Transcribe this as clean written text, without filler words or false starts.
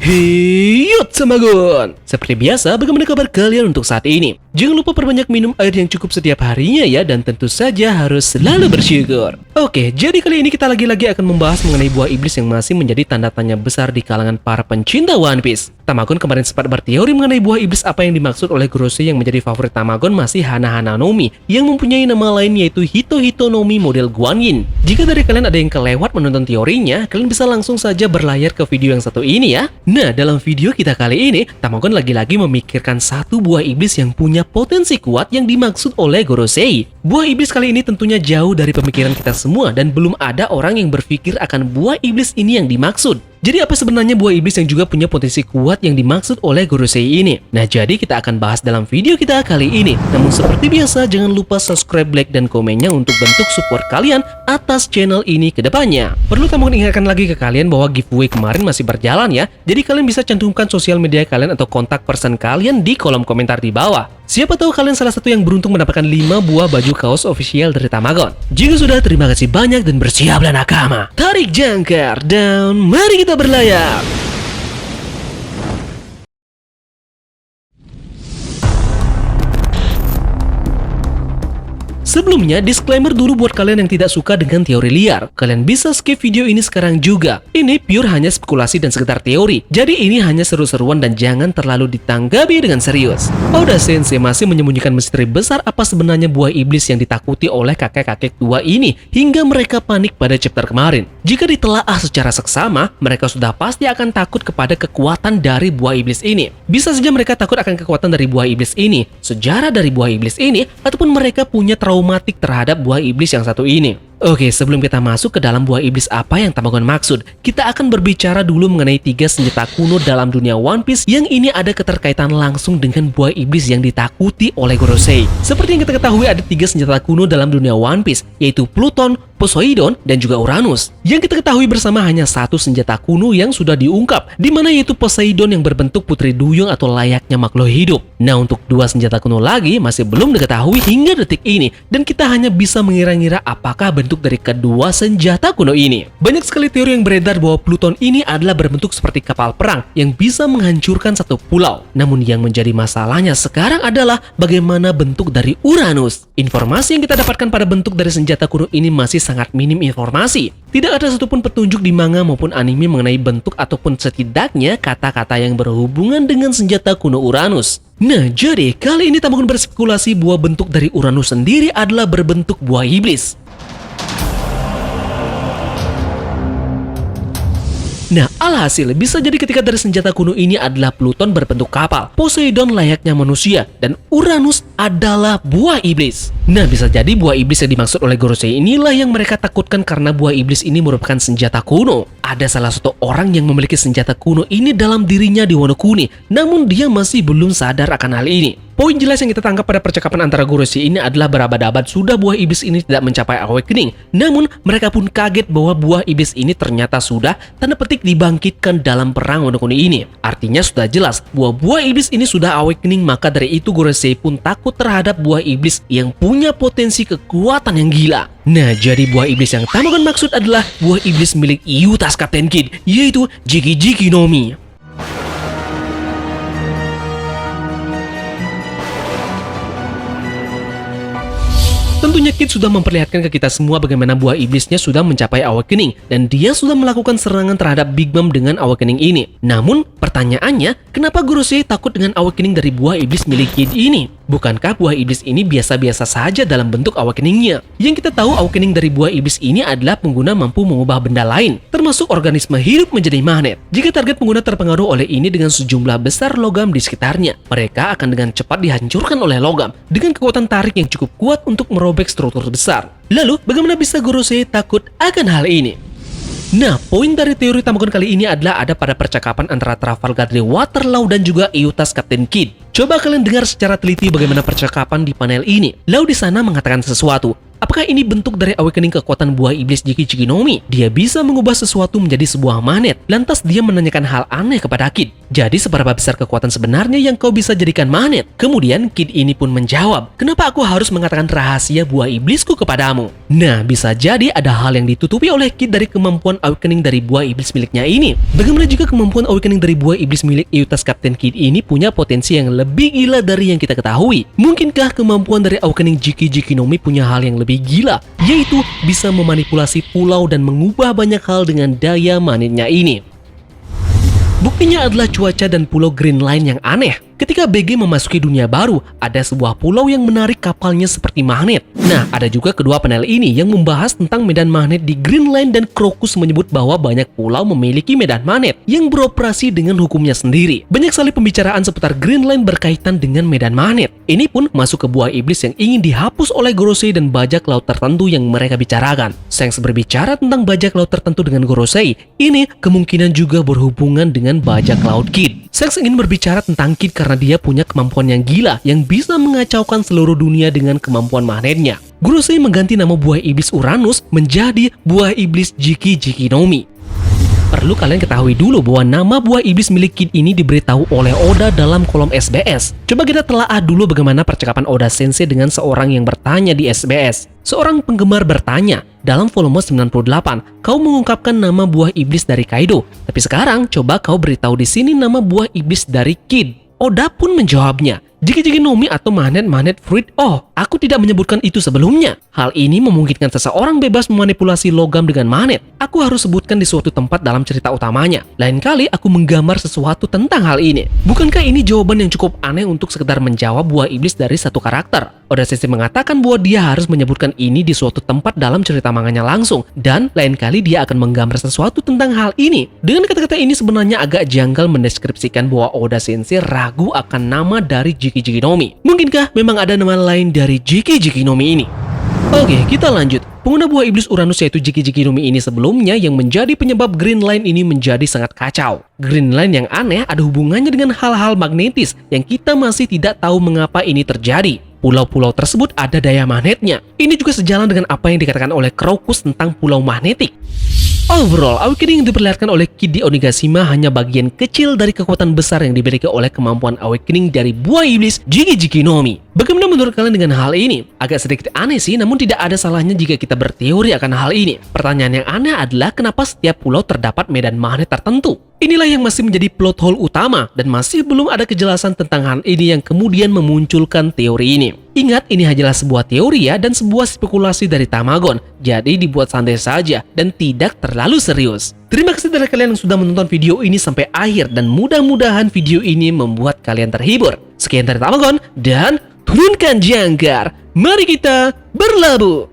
Hey, Tamagon! Seperti biasa, bagaimana kabar kalian untuk saat ini? Jangan lupa perbanyak minum air yang cukup setiap harinya ya, dan tentu saja harus selalu bersyukur. Oke, jadi kali ini kita lagi-lagi akan membahas mengenai buah iblis yang masih menjadi tanda tanya besar di kalangan para pencinta One Piece. Tamagon kemarin sempat berteori mengenai buah iblis apa yang dimaksud oleh Gorosei. Yang menjadi favorit Tamagon masih Hana-Hana Nomi, yang mempunyai nama lain yaitu Hito-Hito Nomi model Guanyin. Jika dari kalian ada yang kelewat menonton teorinya, kalian bisa langsung saja berlayar ke video yang satu ini ya. Nah, dalam video kita kali ini, Tamagon lagi-lagi memikirkan satu buah iblis yang punya potensi kuat yang dimaksud oleh Gorosei. Buah iblis kali ini tentunya jauh dari pemikiran kita semua dan belum ada orang yang berpikir akan buah iblis ini yang dimaksud. Jadi apa sebenarnya buah iblis yang juga punya potensi kuat yang dimaksud oleh Gorosei ini? Nah, jadi kita akan bahas dalam video kita kali ini. Namun seperti biasa, jangan lupa subscribe, like, dan komennya untuk bentuk support kalian atas channel ini ke depannya. Perlu kamu ingatkan lagi ke kalian bahwa giveaway kemarin masih berjalan ya. Jadi kalian bisa cantumkan sosial media kalian atau kontak person kalian di kolom komentar di bawah. Siapa tahu kalian salah satu yang beruntung mendapatkan 5 buah baju kaos official dari Tamagon. Jika sudah, terima kasih banyak dan bersiaplah nakama. Tarik jangkar dan mari kita berlayar. Sebelumnya, disclaimer dulu buat kalian yang tidak suka dengan teori liar. Kalian bisa skip video ini sekarang juga. Ini pure hanya spekulasi dan sekedar teori. Jadi ini hanya seru-seruan dan jangan terlalu ditanggapi dengan serius. Oda Sensei masih menyembunyikan misteri besar apa sebenarnya buah iblis yang ditakuti oleh kakek-kakek tua ini hingga mereka panik pada chapter kemarin. Jika ditelaah secara seksama, mereka sudah pasti akan takut kepada kekuatan dari buah iblis ini. Bisa saja mereka takut akan kekuatan dari buah iblis ini, sejarah dari buah iblis ini, ataupun mereka punya traumatik terhadap buah iblis yang satu ini. Oke, sebelum kita masuk ke dalam buah iblis apa yang Tamagon maksud, kita akan berbicara dulu mengenai 3 senjata kuno dalam dunia One Piece yang ini ada keterkaitan langsung dengan buah iblis yang ditakuti oleh Gorosei. Seperti yang kita ketahui, ada 3 senjata kuno dalam dunia One Piece, yaitu Pluton, Poseidon, dan juga Uranus. Yang kita ketahui bersama hanya satu senjata kuno yang sudah diungkap, di mana yaitu Poseidon yang berbentuk putri duyung atau layaknya makhluk hidup. Nah, untuk 2 senjata kuno lagi masih belum diketahui hingga detik ini, dan kita hanya bisa mengira-ngira apakah bentuk dari kedua senjata kuno ini. Banyak sekali teori yang beredar bahwa Pluton ini adalah berbentuk seperti kapal perang yang bisa menghancurkan satu pulau. Namun yang menjadi masalahnya sekarang adalah bagaimana bentuk dari Uranus. Informasi yang kita dapatkan pada bentuk dari senjata kuno ini masih sangat minim informasi. Tidak ada satupun petunjuk di manga maupun anime mengenai bentuk ataupun setidaknya kata-kata yang berhubungan dengan senjata kuno Uranus. Nah, jadi kali ini Tamagon berspekulasi bahwa bentuk dari Uranus sendiri adalah berbentuk buah iblis. Nah, alhasil bisa jadi ketika dari senjata kuno ini adalah Pluton berbentuk kapal, Poseidon layaknya manusia, dan Uranus adalah buah iblis. Nah, bisa jadi buah iblis yang dimaksud oleh Gorosei inilah yang mereka takutkan karena buah iblis ini merupakan senjata kuno. Ada salah satu orang yang memiliki senjata kuno ini dalam dirinya di Wano Kuni, namun dia masih belum sadar akan hal ini. Poin jelas yang kita tangkap pada percakapan antara Gorosei ini adalah berabad-abad sudah buah iblis ini tidak mencapai awakening. Namun, mereka pun kaget bahwa buah iblis ini ternyata sudah tanda petik dibangkitkan dalam perang Wano Kuni ini. Artinya sudah jelas buah iblis ini sudah awakening, maka dari itu Gorosei pun takut terhadap buah iblis yang punya potensi kekuatan yang gila. Nah, jadi buah iblis yang Tamagon maksud adalah buah iblis milik Yutas Captain Kid, yaitu Jiki-Jiki Nomi. Tentunya Kid sudah memperlihatkan ke kita semua bagaimana buah iblisnya sudah mencapai awakening dan dia sudah melakukan serangan terhadap Big Mom dengan awakening ini. Namun, pertanyaannya, kenapa Gorosei takut dengan awakening dari buah iblis milik Kid ini? Bukankah buah iblis ini biasa-biasa saja dalam bentuk awakeningnya? Yang kita tahu awakening dari buah iblis ini adalah pengguna mampu mengubah benda lain, termasuk organisme hidup menjadi magnet. Jika target pengguna terpengaruh oleh ini dengan sejumlah besar logam di sekitarnya, mereka akan dengan cepat dihancurkan oleh logam dengan kekuatan tarik yang cukup kuat untuk merobek struktur besar. Lalu, bagaimana bisa Gorosei takut akan hal ini? Nah, poin dari teori Tamagon kali ini adalah ada pada percakapan antara Trafalgar di Waterloo dan juga Eutas Captain Kid. Coba kalian dengar secara teliti bagaimana percakapan di panel ini. Lau di sana mengatakan sesuatu. Apakah ini bentuk dari awakening kekuatan buah iblis Jiki-Jiki no Mi? Dia bisa mengubah sesuatu menjadi sebuah magnet. Lantas dia menanyakan hal aneh kepada Kid. Jadi seberapa besar kekuatan sebenarnya yang kau bisa jadikan magnet? Kemudian Kid ini pun menjawab, kenapa aku harus mengatakan rahasia buah iblisku kepadamu? Nah, bisa jadi ada hal yang ditutupi oleh Kid dari kemampuan awakening dari buah iblis miliknya ini. Bagaimana jika kemampuan awakening dari buah iblis milik Eutas Kapten Kid ini punya potensi yang lebih gila dari yang kita ketahui? Mungkinkah kemampuan dari awakening Jiki-Jiki no Mi punya hal yang lebih gila, yaitu bisa memanipulasi pulau dan mengubah banyak hal dengan daya magnetnya ini? Buktinya adalah cuaca dan pulau Green Line yang aneh. Ketika BG memasuki dunia baru, ada sebuah pulau yang menarik kapalnya seperti magnet. Nah, ada juga kedua panel ini yang membahas tentang medan magnet di Green Line, dan Crocus menyebut bahwa banyak pulau memiliki medan magnet yang beroperasi dengan hukumnya sendiri. Banyak sekali pembicaraan seputar Green Line berkaitan dengan medan magnet. Ini pun masuk ke buah iblis yang ingin dihapus oleh Gorosei dan bajak laut tertentu yang mereka bicarakan. Shanks berbicara tentang bajak laut tertentu dengan Gorosei. Ini kemungkinan juga berhubungan dengan bajak laut Kid. Shanks ingin berbicara tentang Kid karena dia punya kemampuan yang gila yang bisa mengacaukan seluruh dunia dengan kemampuan magnetnya. Gorosei mengganti nama buah iblis Uranus menjadi buah iblis Jiki-Jiki no Mi. Perlu kalian ketahui dulu bahwa nama buah iblis milik Kid ini diberitahu oleh Oda dalam kolom SBS. Coba kita telaah dulu bagaimana percakapan Oda Sensei dengan seorang yang bertanya di SBS. Seorang penggemar bertanya, dalam volume 98, kau mengungkapkan nama buah iblis dari Kaido. Tapi sekarang, coba kau beritahu di sini nama buah iblis dari Kid. Oda pun menjawabnya, Jiki-Jiki no Mi atau magnet fruit. Oh, aku tidak menyebutkan itu sebelumnya. Hal ini memungkinkan seseorang bebas memanipulasi logam dengan magnet. Aku harus sebutkan di suatu tempat dalam cerita utamanya. Lain kali aku menggambar sesuatu tentang hal ini. Bukankah ini jawaban yang cukup aneh untuk sekedar menjawab buah iblis dari satu karakter? Oda Sensei mengatakan bahwa dia harus menyebutkan ini di suatu tempat dalam cerita manganya langsung, dan lain kali dia akan menggambar sesuatu tentang hal ini. Dengan kata-kata ini sebenarnya agak janggal mendeskripsikan bahwa Oda Sensei ragu akan nama dari Jiki-Jiki no Mi. Mungkinkah memang ada nama lain dari Jiki-Jiki no Mi ini? Oke, kita lanjut. Pengguna buah iblis Uranus yaitu Jiki-Jiki no Mi ini sebelumnya yang menjadi penyebab Green Line ini menjadi sangat kacau. Green Line yang aneh ada hubungannya dengan hal-hal magnetis yang kita masih tidak tahu mengapa ini terjadi. Pulau-pulau tersebut ada daya magnetnya. Ini juga sejalan dengan apa yang dikatakan oleh Crocus tentang pulau magnetik. Overall, awakening yang diperlihatkan oleh Kid di Onigashima hanya bagian kecil dari kekuatan besar yang dimiliki oleh kemampuan awakening dari buah iblis Jiki-Jiki no Mi. Bagaimana menurut kalian dengan hal ini? Agak sedikit aneh sih, namun tidak ada salahnya jika kita berteori akan hal ini. Pertanyaan yang aneh adalah kenapa setiap pulau terdapat medan magnet tertentu? Inilah yang masih menjadi plot hole utama dan masih belum ada kejelasan tentang hal ini yang kemudian memunculkan teori ini. Ingat, ini hanyalah sebuah teori ya dan sebuah spekulasi dari Tamagon. Jadi dibuat santai saja dan tidak terlalu serius. Terima kasih dari kalian yang sudah menonton video ini sampai akhir dan mudah-mudahan video ini membuat kalian terhibur. Sekian dari Tamagon dan turunkan jangkar. Mari kita berlabuh.